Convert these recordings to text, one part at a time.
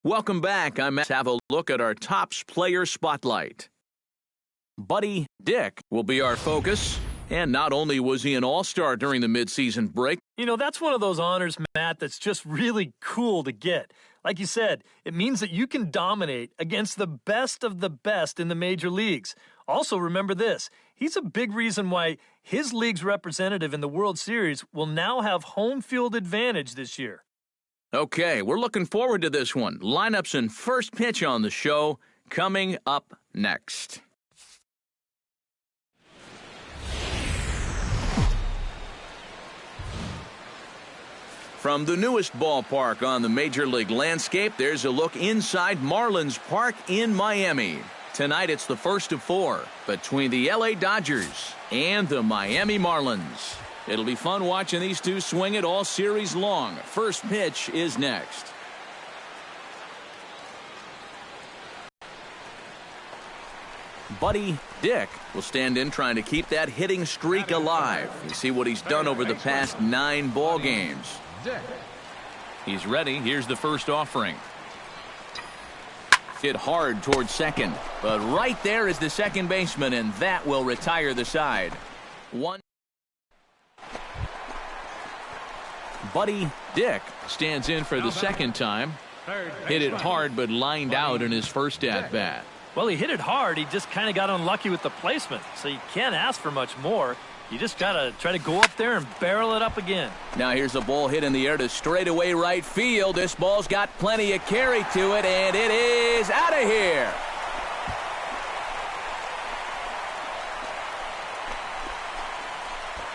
Welcome back. Let's have a look at our Topps Player Spotlight. Buddy Dick will be our focus. And not only was he an all-star during the midseason break. You know, that's one of those honors, Matt, that's just really cool to get. Like you said, it means that you can dominate against the best of the best in the major leagues. Also, remember this. He's a big reason why his league's representative in the World Series will now have home field advantage this year. Okay, we're looking forward to this one. Lineups and first pitch on the show coming up next. From the newest ballpark on the Major League landscape, there's a look inside Marlins Park in Miami. Tonight it's the first of 4 between the LA Dodgers and the Miami Marlins. It'll be fun watching these two swing it all series long. First pitch is next. Buddy Dick will stand in trying to keep that hitting streak alive. You see what he's done over the past 9 ball games. He's ready. Here's the first offering. Hit hard towards second, but right there is the second baseman, and that will retire the side. Buddy Dick stands in for the second time. Hit it hard, but lined out in his first at-bat. Well, he hit it hard. He just kind of got unlucky with the placement, so you can't ask for much more. You just got to try to go up there and barrel it up again. Now here's a ball hit in the air to straightaway right field. This ball's got plenty of carry to it, and it is out of here.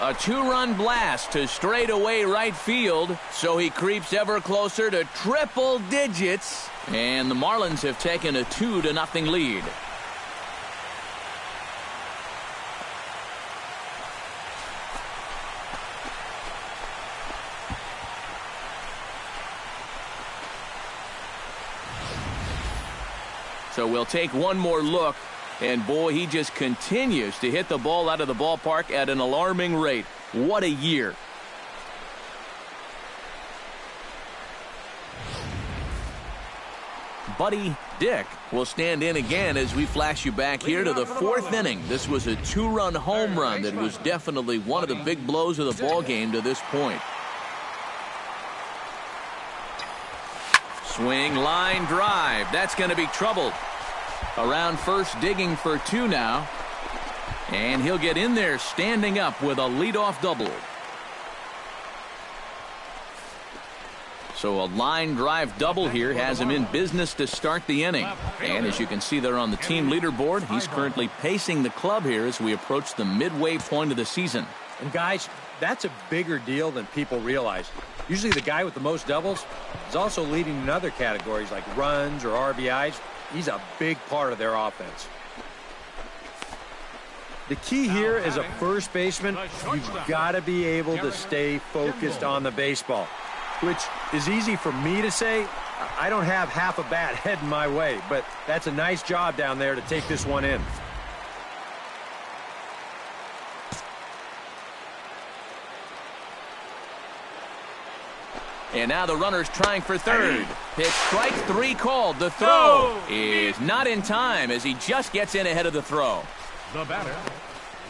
A 2-run blast to straightaway right field, so he creeps ever closer to triple digits, and the Marlins have taken a 2-0 lead. So we'll take one more look, and boy, he just continues to hit the ball out of the ballpark at an alarming rate. What a year. Buddy Dick will stand in again as we flash you back here to the 4th inning. This was a 2-run home run that was definitely one of the big blows of the ball game to this point. Swing, line, drive. That's going to be trouble. Around first, digging for 2 now. And he'll get in there standing up with a leadoff double. So a line drive double here has him in business to start the inning. And as you can see there on the team leaderboard, he's currently pacing the club here as we approach the midway point of the season. And guys, that's a bigger deal than people realize. Usually the guy with the most doubles is also leading in other categories like runs or RBIs. He's a big part of their offense. The key here as a first baseman, you've got to be able to stay focused on the baseball, which is easy for me to say. I don't have half a bat heading my way, but that's a nice job down there to take this one in. And now the runner's trying for third. Pitch strike 3 called. The throw is not in time as he just gets in ahead of the throw. The batter,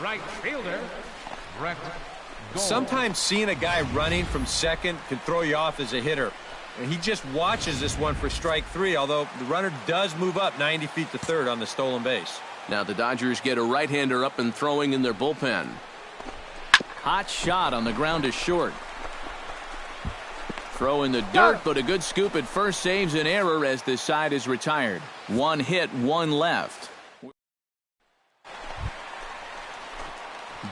right fielder, Brett Gold. Sometimes seeing a guy running from second can throw you off as a hitter. And he just watches this one for strike 3, although the runner does move up 90 feet to third on the stolen base. Now the Dodgers get a right-hander up and throwing in their bullpen. Hot shot on the ground is short. Throw in the dirt, but a good scoop at first saves an error as this side is retired. 1 hit, 1 left.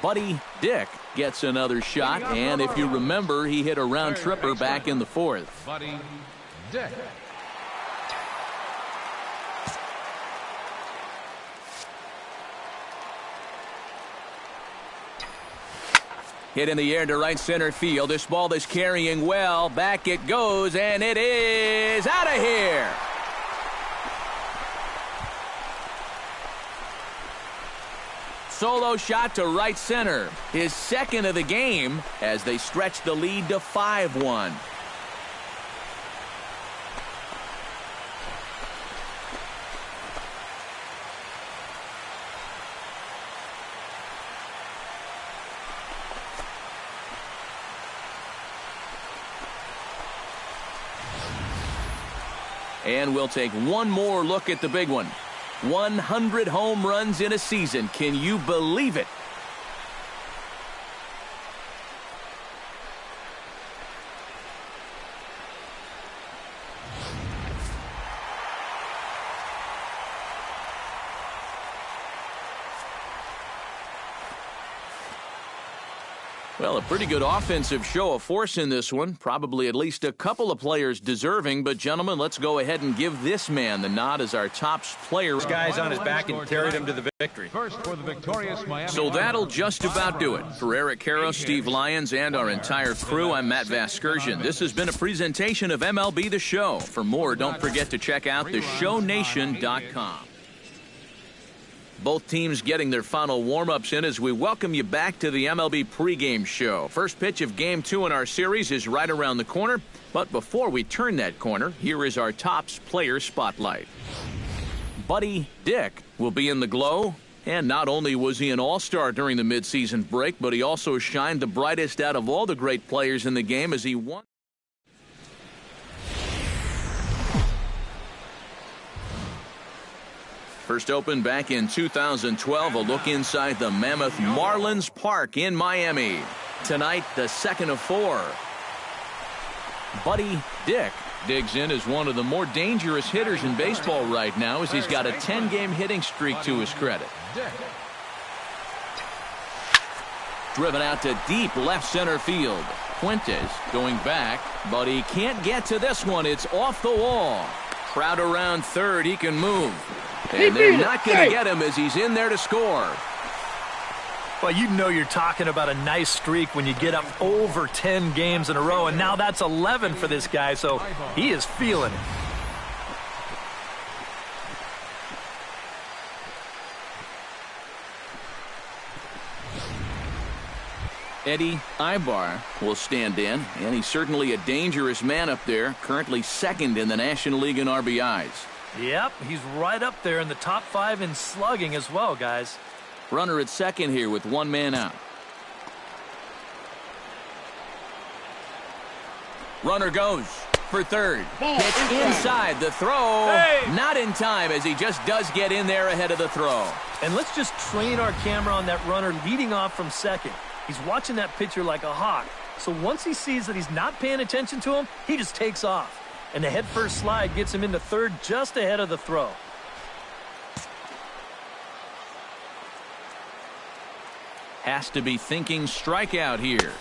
Buddy Dick gets another shot, and if you remember, he hit a round tripper back in the 4th. Buddy Dick. Hit in the air to right center field. This ball is carrying well. Back it goes, and it is out of here. Solo shot to right center. His second of the game as they stretch the lead to 5-1. And we'll take one more look at the big one. 100 home runs in a season. Can you believe it? Well, a pretty good offensive show of force in this one. Probably at least a couple of players deserving. But, gentlemen, let's go ahead and give this man the nod as our top player. This guy's on his back and carried him to the victory. First for the victorious Miami. So that'll just about do it. For Eric Karros, Steve Lyons, and our entire crew, I'm Matt Vasgersian. This has been a presentation of MLB The Show. For more, don't forget to check out theshownation.com. Both teams getting their final warm-ups in as we welcome you back to the MLB pregame show. First pitch of Game 2 in our series is right around the corner. But before we turn that corner, here is our Topps player spotlight. Buddy Dick will be in the glow. And not only was he an all-star during the midseason break, but he also shined the brightest out of all the great players in the game as he won. First opened back in 2012, a look inside the Mammoth Marlins Park in Miami. Tonight, the second of 4. Buddy Dick digs in as one of the more dangerous hitters in baseball right now as he's got a 10-game hitting streak to his credit. Driven out to deep left center field. Fuentes going back, but he can't get to this one. It's off the wall. Crowd around third. He can move. And they're not going to get him as he's in there to score. Well, you know you're talking about a nice streak when you get up over 10 games in a row, and now that's 11 for this guy, so he is feeling it. Eddie Ibar will stand in, and he's certainly a dangerous man up there, currently second in the National League in RBIs. Yep, he's right up there in the top 5 in slugging as well, guys. Runner at second here with one man out. Runner goes for third. Pitch inside. The throw. Not in time as he just does get in there ahead of the throw. And let's just train our camera on that runner leading off from second. He's watching that pitcher like a hawk. So once he sees that he's not paying attention to him, he just takes off. And the head-first slide gets him into third just ahead of the throw. Has to be thinking strikeout here.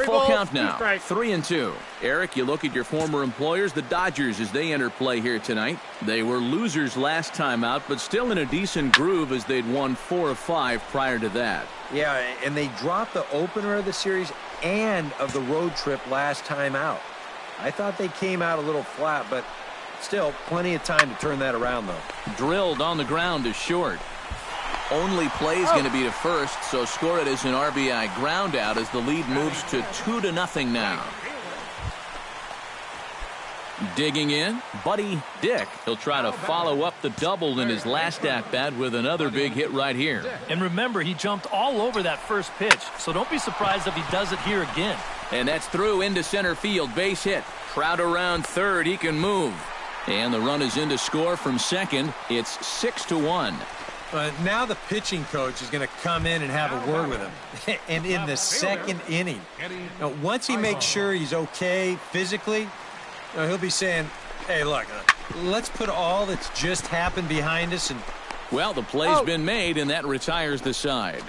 Full count now. 3-2. Eric, you look at your former employers, the Dodgers, as they enter play here tonight. They were losers last time out, but still in a decent groove as they'd won 4 of 5 prior to that. Yeah, and they dropped the opener of the series and of the road trip last time out. I thought they came out a little flat, but still plenty of time to turn that around, though. Drilled on the ground to short. Only play is going to be to first, so score it as an RBI ground out as the lead moves to 2-0 now. Digging in, Buddy Dick. He'll try to follow up the double in his last at-bat with another big hit right here. And remember, he jumped all over that first pitch, so don't be surprised if he does it here again. And that's through into center field. Base hit. Crowd around third. He can move. And the run is in to score from second. It's 6-1. Now the pitching coach is going to come in and have a word with him. And in the second inning, now, once he makes sure he's okay physically, he'll be saying, hey, look, let's put all that's just happened behind us. And well, the play's been made, and that retires the side.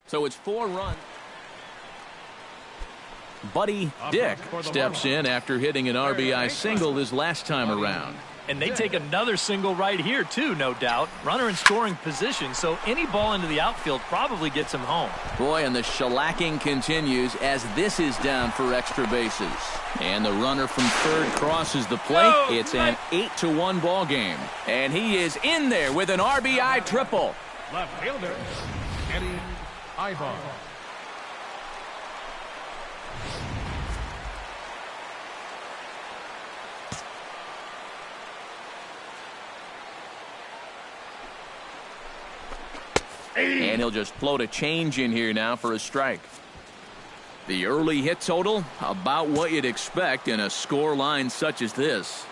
So it's 4 runs. Buddy Dick steps in after hitting an RBI single his last time around. And they take another single right here, too, no doubt. Runner in scoring position, so any ball into the outfield probably gets him home. Boy, and the shellacking continues as this is down for extra bases. And the runner from third crosses the plate. It's an 8-1 ball game. And he is in there with an RBI triple. Left fielder, Eddie Ibar. And he'll just float a change in here now for a strike. The early hit total, about what you'd expect in a score line such as this.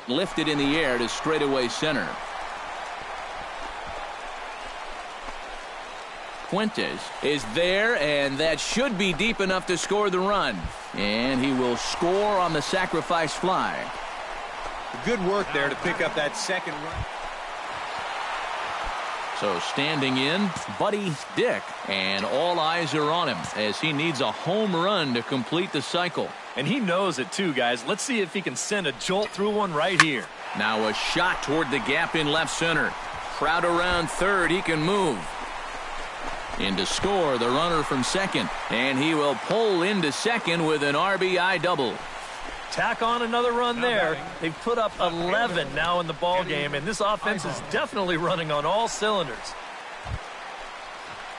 Lifted in the air to straightaway center. Fuentes is there, and that should be deep enough to score the run. And he will score on the sacrifice fly. Good work there to pick up that second run. So standing in, Buddy Dick, and all eyes are on him as he needs a home run to complete the cycle. And he knows it too, guys. Let's see if he can send a jolt through one right here. Now a shot toward the gap in left center. Crowd around third, he can move. In to score, the runner from second, and he will pull into second with an RBI double. Tack on another run there. They've put up 11 now in the ball game, and this offense is definitely running on all cylinders.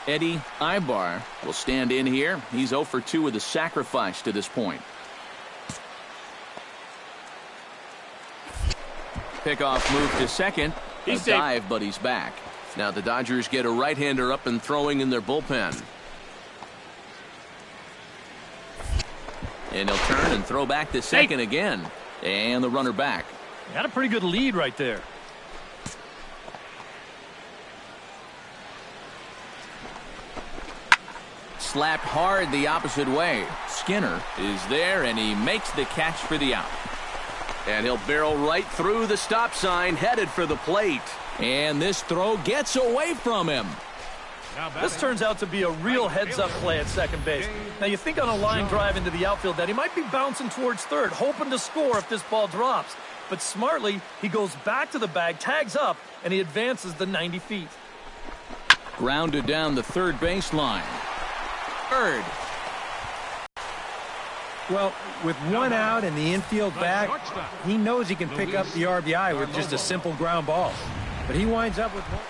Eddie Ibar will stand in here. He's 0 for 2 with a sacrifice to this point. Pickoff move to second. A dive, but he's back. Now the Dodgers get a right-hander up and throwing in their bullpen. And he'll turn and throw back to second again. And the runner back. Got a pretty good lead right there. Slapped hard the opposite way. Skinner is there, and he makes the catch for the out. And he'll barrel right through the stop sign, headed for the plate. And this throw gets away from him. This turns out to be a real heads-up play at second base. Now, you think on a line drive into the outfield that he might be bouncing towards third, hoping to score if this ball drops. But smartly, he goes back to the bag, tags up, and he advances the 90 feet. Grounded down the third baseline. Third. Well, with one out and the infield back, he knows he can pick up the RBI with just a simple ground ball. But he winds up with one.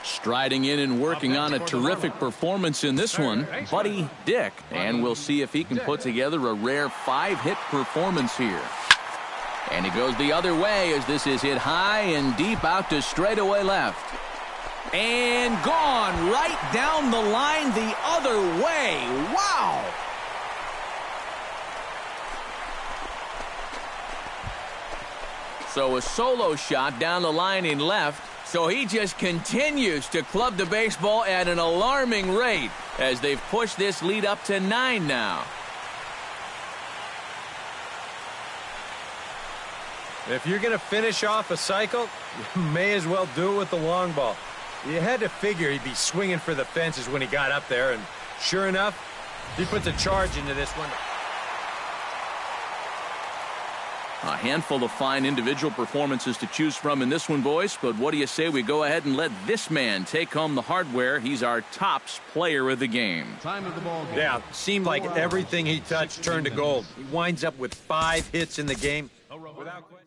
Striding in and working on a terrific performance in this one, Buddy Dick. And we'll see if he can put together a rare 5-hit performance here. And he goes the other way as this is hit high and deep out to straightaway left. And gone right down the line the other way. Wow! So a solo shot down the line in left. So he just continues to club the baseball at an alarming rate as they've pushed this lead up to 9 now. If you're going to finish off a cycle, you may as well do it with the long ball. You had to figure he'd be swinging for the fences when he got up there, and sure enough, he puts a charge into this one. A handful of fine individual performances to choose from in this one, boys. But what do you say we go ahead and let this man take home the hardware? He's our tops player of the game. Time of the ball game. Yeah, seemed like everything he touched turned to gold. He winds up with 5 hits in the game. Without question.